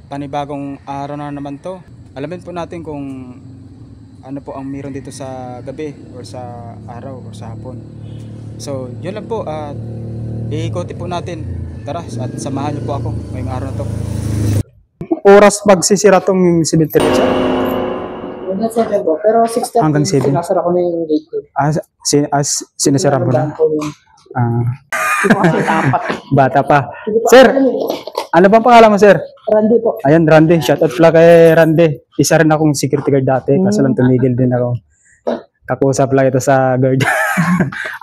Panibagong araw na naman to. Alamin po natin kung ano po ang meron dito sa gabi or sa araw or sa hapon. So, yun lang po at iikoti po natin. Tara at samahan niyo po ako ngayong araw na to. Oras magsisira tong cemetery siya? Hanggang 7 po. Pero 6:30 Hanggang 7? Sinasara ko na yung gate ko. Sinasara mo na? Hindi ko kasi tapat. Bata pa. Sir, ano bang pangalan mo, sir? Randy po. Ayan, Randy. Shoutout pala kay Randy. Isa rin akong security guard dati. Kaso lang tumigil din ako. Kakusap lang ito sa guard.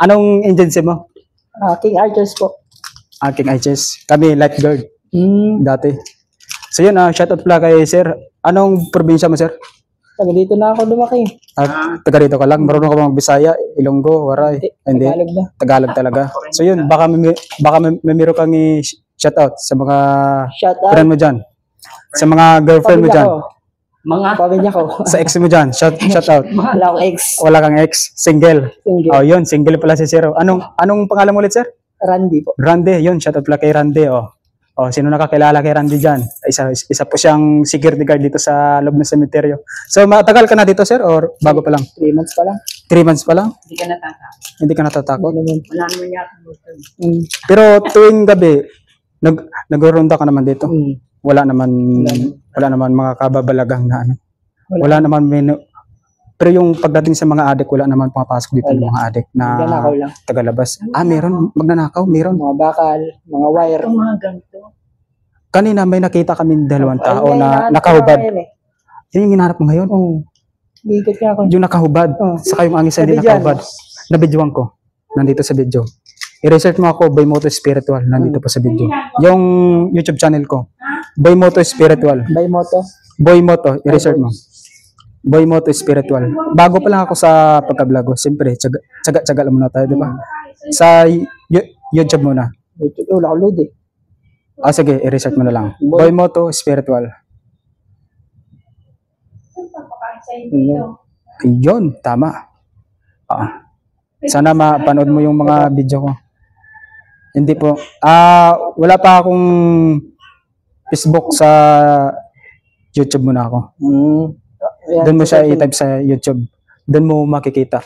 Anong agency mo? King Archers po. King HS. Kami lifeguard dati. So yun, shoutout pala kay sir. Anong probinsya mo, sir? Taga dito na ako lumaki. Taga rito ka lang. Marunong ka bang Bisaya, Ilonggo, Waray? Hindi. Tagalog na. Tagalog talaga. So yun, baka may meron kang i-shoutout sa mga Shout out. friend mo dyan. Sa mga girlfriend mo dyan. Mga pamilya ko. Sa ex mo dyan. Shoutout. Wala akong ex. Wala kang ex. Single. Single. Oh, yun. Single pala si Zero. Anong pangalan mo ulit, sir? Randy po. Randy. Yun. Shoutout pala kay Randy. Oh, sino nakakilala kay Randy dyan? Isa po siyang security guard dito sa loob ng sementeryo. So, matagal ka na dito, sir? Or bago pa lang? 3 months pa lang. 3 months pa lang? Hindi ka natatakot. Hindi ka natatakot? Wala naman yata. Pero tuwing gabi, nagronda ka naman dito? Wala naman mga kababalagang na ano? Wala naman pero yung pagdating sa mga adik, wala naman pumapasok dito ng mga adik na Magnanakaw lang. tagalabas. Meron. Magnanakaw, meron. Mga bakal, mga wire. Mga ganito. Kanina may nakita kami dalawang tao na nakahubad. Yun yung hinahanap mo ngayon? Ikot ka ako. Yung nakahubad. Saka yung angin sa hindi nakahubad. Nabidyoan ko. Nandito sa video. I-research mo ako, Boymoto Spiritual. Nandito po sa video. Yung YouTube channel ko. Boymoto Spiritual. Boymoto. I-research mo. Boymoto Spiritual. Bago pa lang ako sa pagka-vlog. Siyempre, tsaga lang muna tayo, di ba? Sa YouTube muna. Wala ko load eh. Sige, i-research mo na lang. Boymoto Spiritual. Yun, tama. Sana mapanood mo yung mga video ko. Hindi po. Wala pa akong Facebook sa YouTube muna ako. Doon mo siya i-type sa YouTube. Doon mo makikita.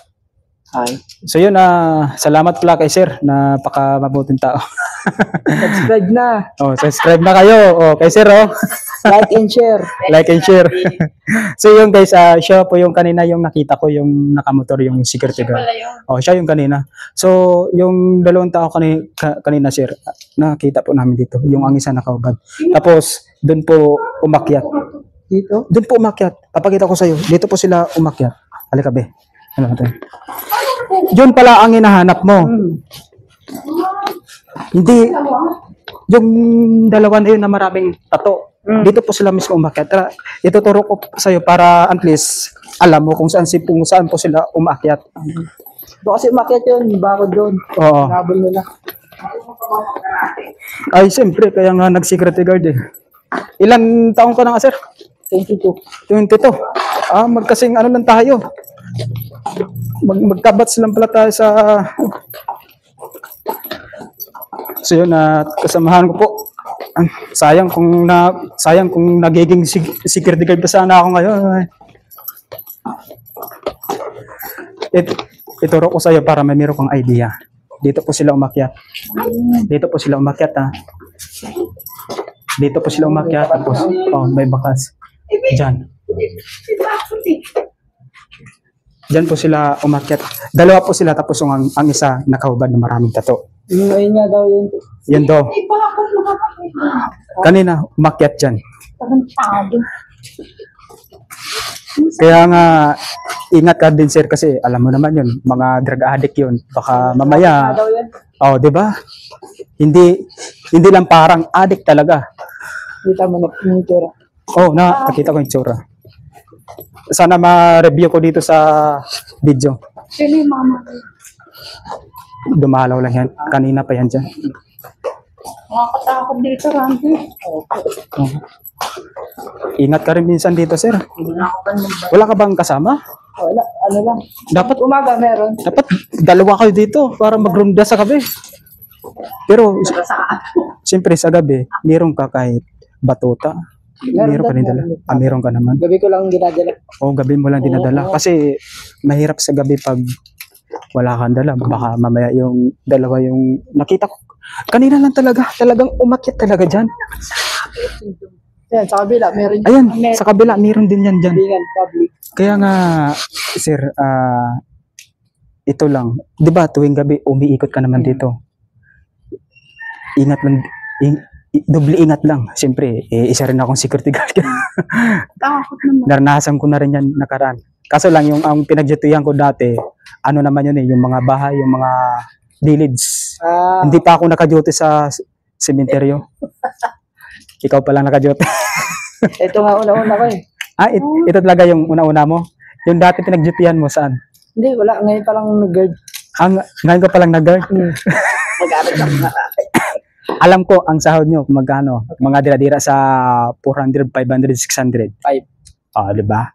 So yun, salamat pala kay sir. Napaka-mabuting tao. Subscribe na. Subscribe na kayo. Kay sir, Like and share. Like and share. So yun guys, siya po yung kanina yung nakita ko, yung nakamotor, yung security guard. Siya yung kanina. So yung dalawang tao kanina sir, nakita po namin dito. Yung ang isa nakahubad. Tapos doon po umakyat. Dito? Doon po umakyat. Papakita ko sa iyo. Dito po sila umakyat. Halika be. Ano natin? Yun pala ang hinahanap mo. Hindi. Yung dalawa na yun na maraming tato. Dito po sila mismo umakyat. Ituturo ko sa iyo para at least alam mo kung saan po sila umakyat. Doon kasi umakyat yun. Bakod doon. Nabol nila. Ay, siyempre. Kaya nga nag-security guard eh. Ilan taong ka na nga, sir? 22. Magkasing ano lang tayo. Magkabats lang pala tayo sa... So yun, kasamahan ko po. Sayang kung nagiging security guard pa sana ako ngayon. Ituro ko sa iyo para may meron kang idea. Dito po sila umakyat. Dito po sila umakyat. Tapos may bakas. Diyan po sila umakyat. Dalawa po sila tapos ang isa nakahubad na maraming tato. Ayun nga daw yun. Yan daw. Kanina umakyat dyan. Kaya nga ingat ka din sir kasi alam mo naman yun, mga drug addict yun. Baka mamaya, di ba? Hindi lang parang addict talaga. Kita mo na yung tsura. Nakita ko yung tsura. Sana ma-review ko dito sa video. Sino yung mama? Dumalaw lang yan. Kanina pa yan dyan. Nakakatakot dito, Randy. Ingat ka rin minsan dito, sir. Wala ka bang kasama? Wala, ano lang. Dapat umaga meron. Dapat dalawa kayo dito para magrunda sa gabi. Pero siyempre sa gabi, meron ka kahit batuta, Meron ka din dala. Meron ka naman. Gabi ko lang ginadala. Oo, gabi mo lang dinadala. Kasi mahirap sa gabi pag wala kang dala. Baka mamaya yung dalawa yung nakita ko. Kanina lang talagang umakyat talaga dyan. Yan, sa kabila, meron. Ayan, sa kabila, meron din yan dyan. Bingan public. Kaya nga, sir, ito lang. Di ba, tuwing gabi, umiikot ka naman dito. Ingat lang, doble ingat lang. Siyempre, isa rin akong security guard. Takot naman. Naranasan ko na rin yan nakaraan. Kaso lang, yung ang pinagdutyhan ko dati, ano naman yun yung mga bahay, yung mga village. Hindi pa ako naka-duty sa sementeryo. Ikaw pa lang naka-duty. Ito nga una-una ko eh. Ito talaga yung una-una mo? Yung dati pinag-dutyhan mo, saan? Hindi, wala. Ngayon pa lang nag-guard. Ngayon ka pa lang nag-guard? Mag-aaral lang. Alam ko, ang sahod nyo, magkano? Mga dira-dira sa 400, 500, 600. 5. Di ba?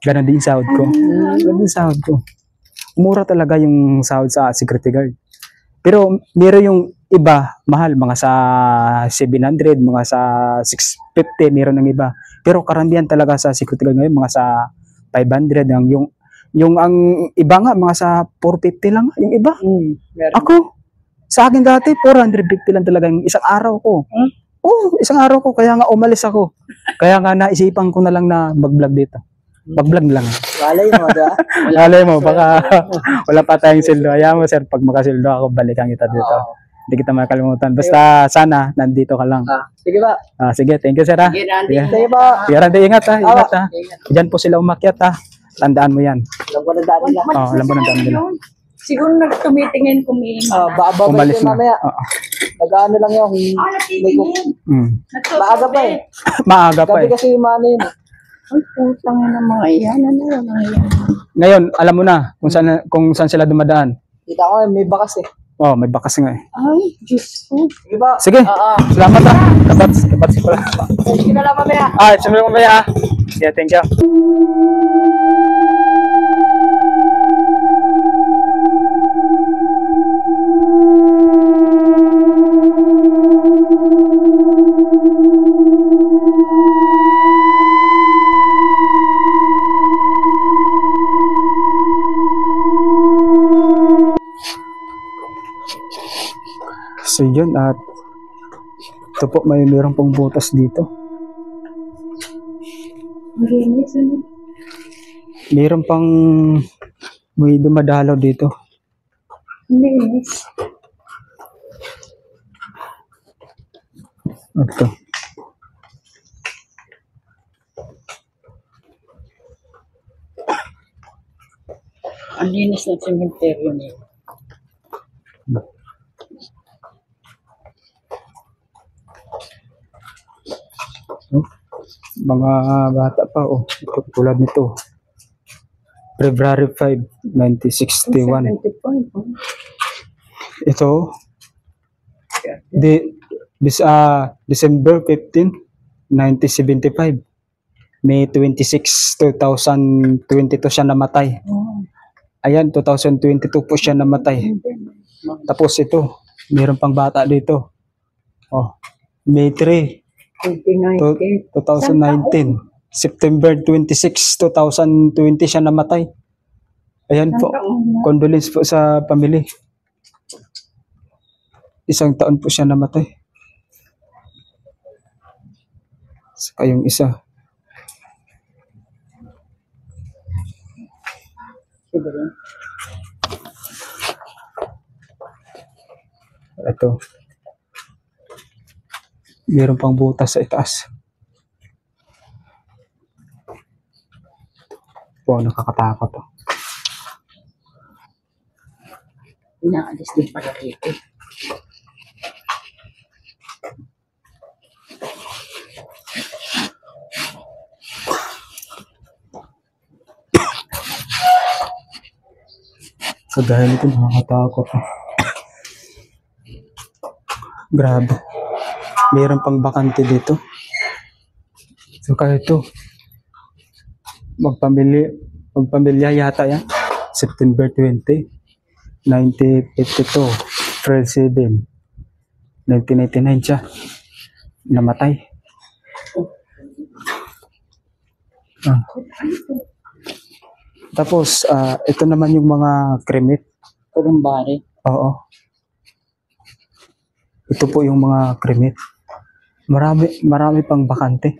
Ganon din yung sahod ko. Ganon din yung sahod ko. Mura talaga yung sahod sa security guard. Pero meron yung iba, mahal, mga sa 700, mga sa 650, meron ng iba. Pero karamihan talaga sa security guard ngayon, mga sa 500. Yung ang iba nga, mga sa 450 lang, yung iba. Ako, sa akin dati, 450 lang talaga yung isang araw ko. Oo, isang araw ko, kaya nga umalis ako. Kaya nga naisipan ko na lang na mag-vlog dito. Mag-vlog lang. Walay mo, diba? Walay mo, baka wala pa tayong sildo. Ayaw mo, sir, pag makasildo ako, balikan kita dito. Hindi kita makalimutan. Basta sana, nandito ka lang. Sige ba? Sige, thank you, sir. Sige, Randy. Sige ba? Sige, Randy, ingat ha. Ingat ha. Diyan po sila umakyat ha. Tandaan mo yan. Alam ko na daan nila. Alam mo na daan nila. Siguro nagtumitingin kumiin. Bababay Umalis ko na. mamaya. Nag-ano lang yung Nakitingin. maaga pa eh. Maaga pa Gabi eh. kasi yung mano yun. Ay, putang na mga iyan. Ano yan? Ngayon, alam mo na kung saan sila dumadaan. Kita ko may bakas eh. Oh, may bakas nga eh. Ay, Diyos ko. Sige ba? Sige, salamat ha. Kabats ko lang. Sige na lang mamaya. Sumuli ko mamaya ha. Yeah, thank you. So yun, at ito po, mayroon pong butas dito. Mayroon pang may dumadalaw dito. Linis. Ito. Ang linis ng cementerio niya. Mga bata pa, tulad nito. February 5, 1961. Ito, December 15, 1975. May 26, 2022 siya namatay. Ayan, 2022 po siya namatay. Tapos ito, mayroon pang bata dito. May 3, 2019. September 26, 2020 siya namatay. Ayan po. Condolence po sa family. 1 taon po siya namatay. Saka yung isa. Ito. Meron pang butas sa itaas. Wow, nakakatakot to. Inaalis din pala rito. So dahil ito nakakatakot. Grabe. Meron pang bakante dito. So kaya ito. Magpamilya yata yan. September 20, 1952. February 7, 1999 siya. Namatay. Ah. Tapos, ito naman yung mga kremit. Kurumbari. Oo. Ito po yung mga kremit. Marami pang bakante.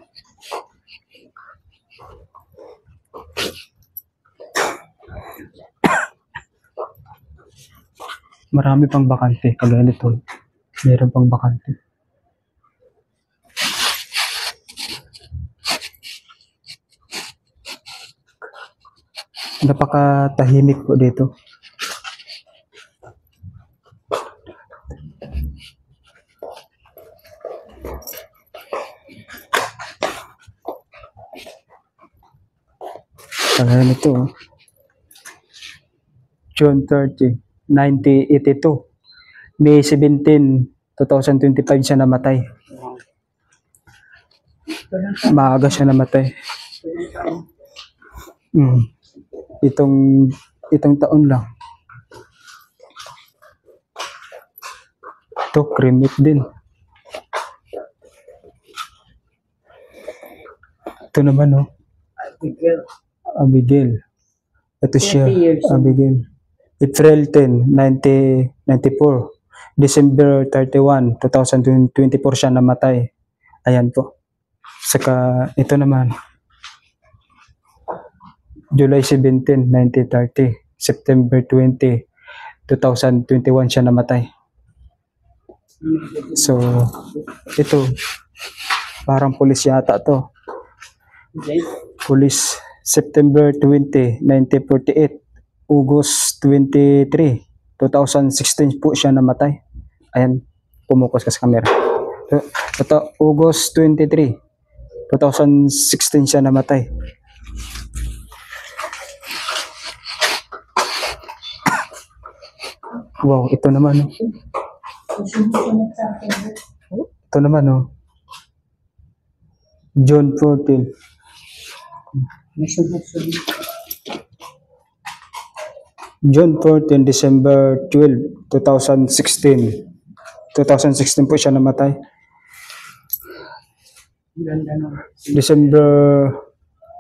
Marami pang bakante. Kagaya nito. Meron pang bakante. Napakatahimik po dito. Kagaya nito. June 30, 1982. May 17, 2025 siya namatay. Maaga siya namatay. Itong taon lang. Ito, kremit din. Ito naman, oh. Abigail. Ito siya, 30 years old. Abigail. April 10, 1994. December 31, 2024 siya namatay. Ayan po. Saka ito naman. July 17, 1930. September 20, 2021 siya namatay. So, ito. Parang pulis yata to. Pulis. September 20, 1948. August 23, 2016 po siya namatay. Ayan, pumukas ka sa camera. Ito, August 23, 2016 siya namatay. Wow, ito naman. Ito naman, oh. June 14. June 14, December 12, 2016. 2016 po siya namatay. December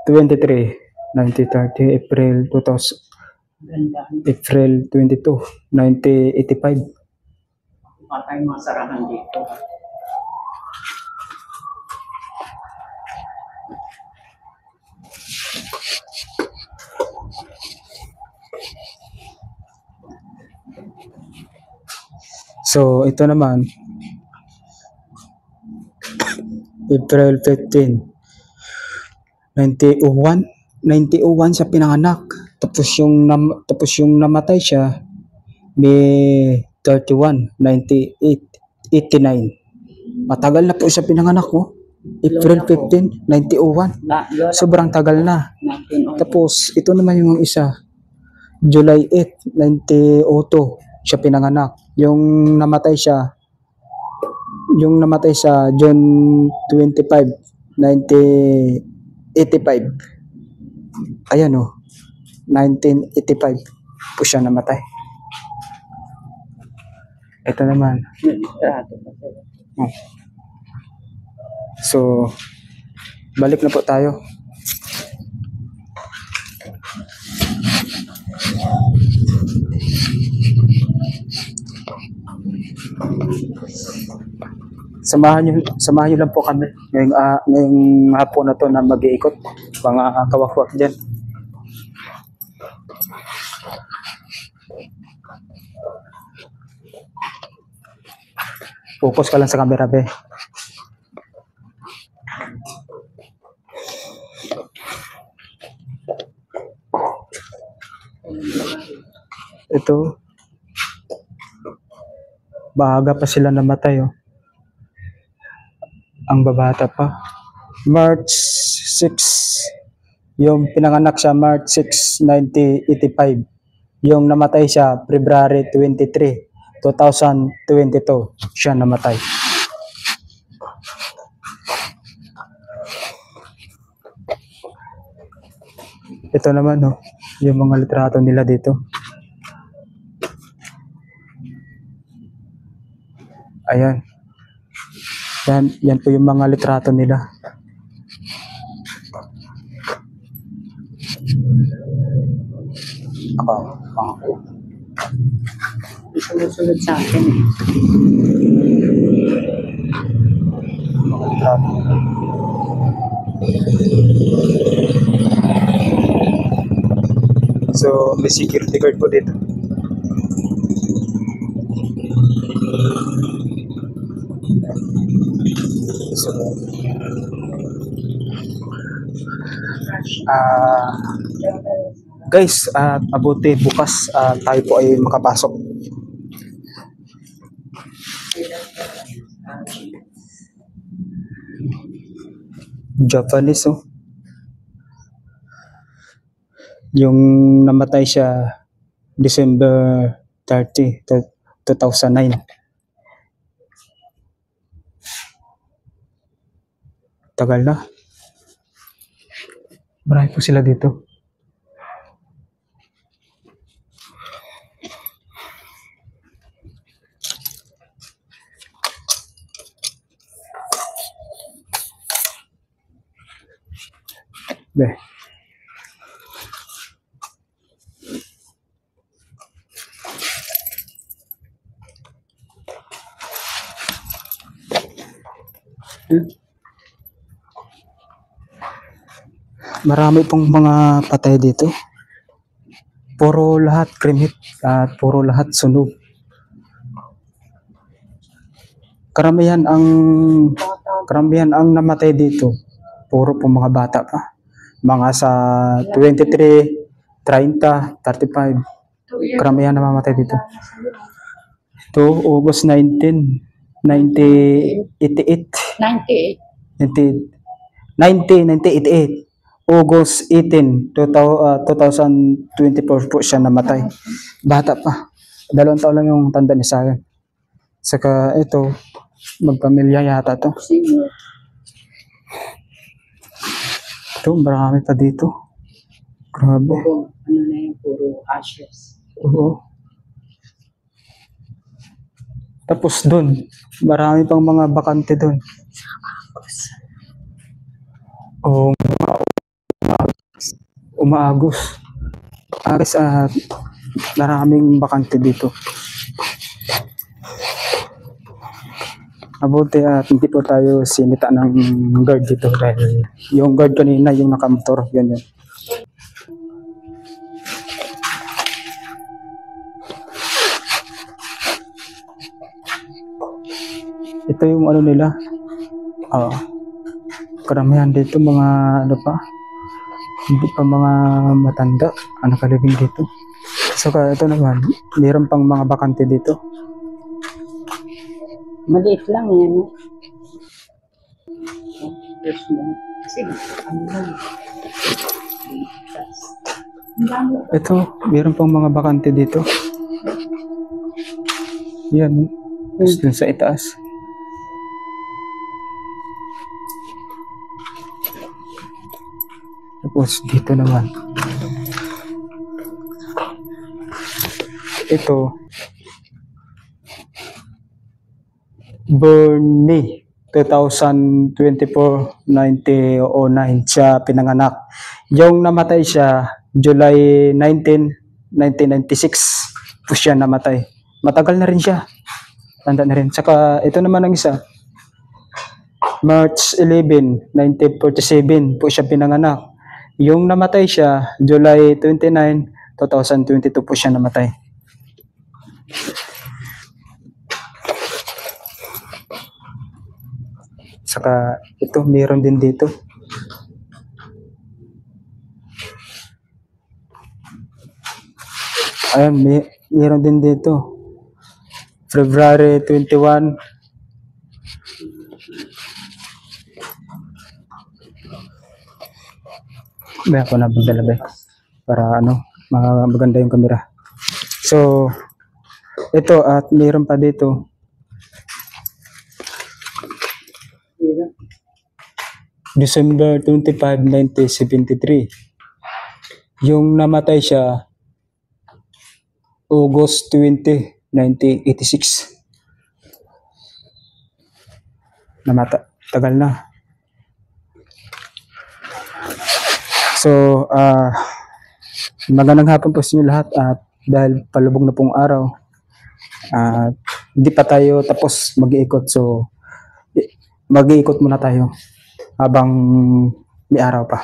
23, 1930. April 2000. April 22, 1985. Matay masarahan dito. So, ito naman. April 15, 1901. 1901 siya pinanganak. Tapos yung namatay siya May 31, 1989. Matagal na po siya pinanganak ko. April 15, 1901. Sobrang tagal na. Tapos ito naman yung isa. July 8, 1902 siya pinanganak. Yung namatay siya June 25, 1985. Ayan, oh. 1985 po siya namatay. Ito naman. So, balik na po tayo. Samahan nyo lang po kami ngayong hapon na to na mag-iikot. Mga kawakwak dyan. Focus ka lang sa camera, be. Ito. Maaga pa sila namatay, oh. Ang babata pa. March 6. Yung pinanganak siya March 6, 1985. Yung namatay siya February 23, 2022. Siya namatay. Ito naman, no, yung mga litrato nila dito. Ayan. Yan po yung mga litrato nila. Ako. Sunod-sunod sa akin eh. Grabe. So, may security guard po dito. So, guys, mabuti bukas tayo po ay makapasok. Japanese, oh. Yung namatay siya December 30, 2009. Tagal na. Marami po sila dito. Be. Marami pong mga patay dito. Puro lahat kremit at puro lahat sunog. Karamihan ang namatay dito. Puro pong mga bata pa. Mga sa 23, 30, 35. Karamihan namamatay dito. Ito, August 19, 1988. 98. 1988. August 18, 2024 po siya namatay. Bata pa. 2 taon lang yung tanda ni sa akin. Saka ito, magpamilya yata to. Ito, marami pa dito. Grabe. Puro, ano na yung puro ashes. Oo. Tapos dun, marami pang mga bakante dun. Oo, umaagos. Agas at maraming bakante dito. Mabuti at hindi po tayo sinita ng guard dito dahil yung guard kanina yung nakamotor, yun. Ito yung ano nila. Karamihan dito mga ano pa. Hindi pa mga matanda ang nakalibing dito. So ito naman, mayroon pang mga bakante dito. Maliit lang yan. Kasi ano lang. Ito, mayroon pang mga bakante dito. Yan, dun sa itaas. Tapos dito naman. Ito, Bernie, 2024, 1909 siya pinanganak. Yung namatay siya, July 19, 1996 po siya namatay. Matagal na rin siya. Tanda na rin. Saka ito naman ang isa, March 11, 1947 po siya pinanganak. Yung namatay siya, July 29, 2022 po siya namatay. Saka ito, meron din dito. Ayan, meron din dito. February 21. May ako na pagdalabay para ano, maganda yung camera. So, ito at meron pa dito. December 25, 1973. Yung namatay siya, August 20, 1986. Tagal na. So, Magandang hapon po sa inyo lahat at dahil palubog na pong araw at hindi pa tayo tapos mag-iikot, so mag-iikot muna tayo habang may araw pa.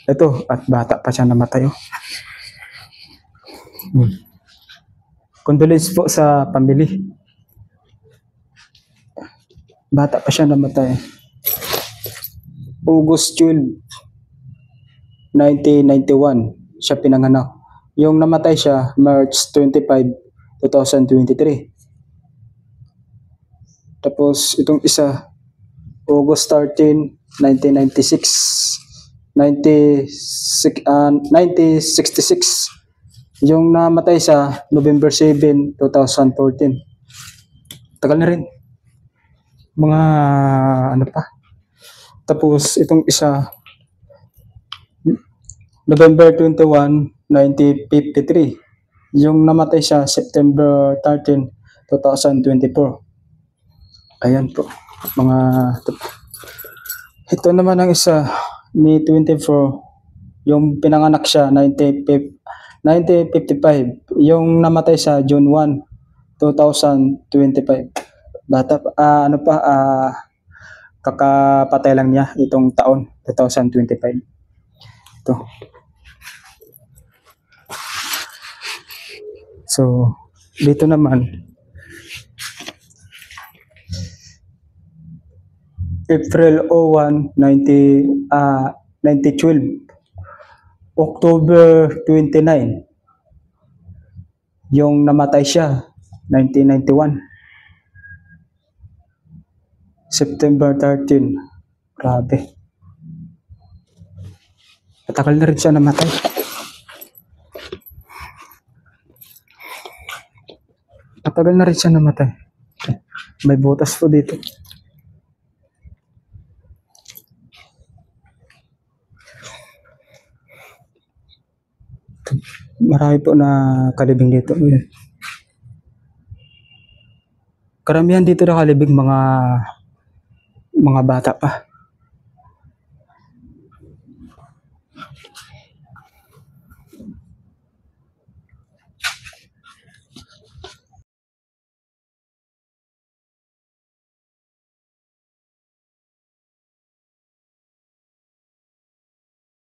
Ito, at bata pa siya namatay. Condolence po sa family. Bata pa siya namatay. August 12, 1991 siya pinanganak. Yung namatay siya March 25, 2023. Tapos itong isa August 13, 1966. Yung namatay sa November 7, 2014. Tagal na rin. Mga ano pa. Tapos itong isa November 21, 1953. Yung namatay siya September 13, 2024. Ayan po. Ito naman ang isa May 24. Yung pinanganak siya 1955. Yung namatay sa June 1, 2025. Bata kakapatay lang niya itong taon 2025. Ito. So, dito naman April 01, 1912. October 29. Yung namatay siya 1991. September 13. Grabe. Matagal na rin siya namatay. Matagal na rin siya namatay. May butas po dito. Marami po na kalibing dito. Karamihan dito na kalibing mga bata pa.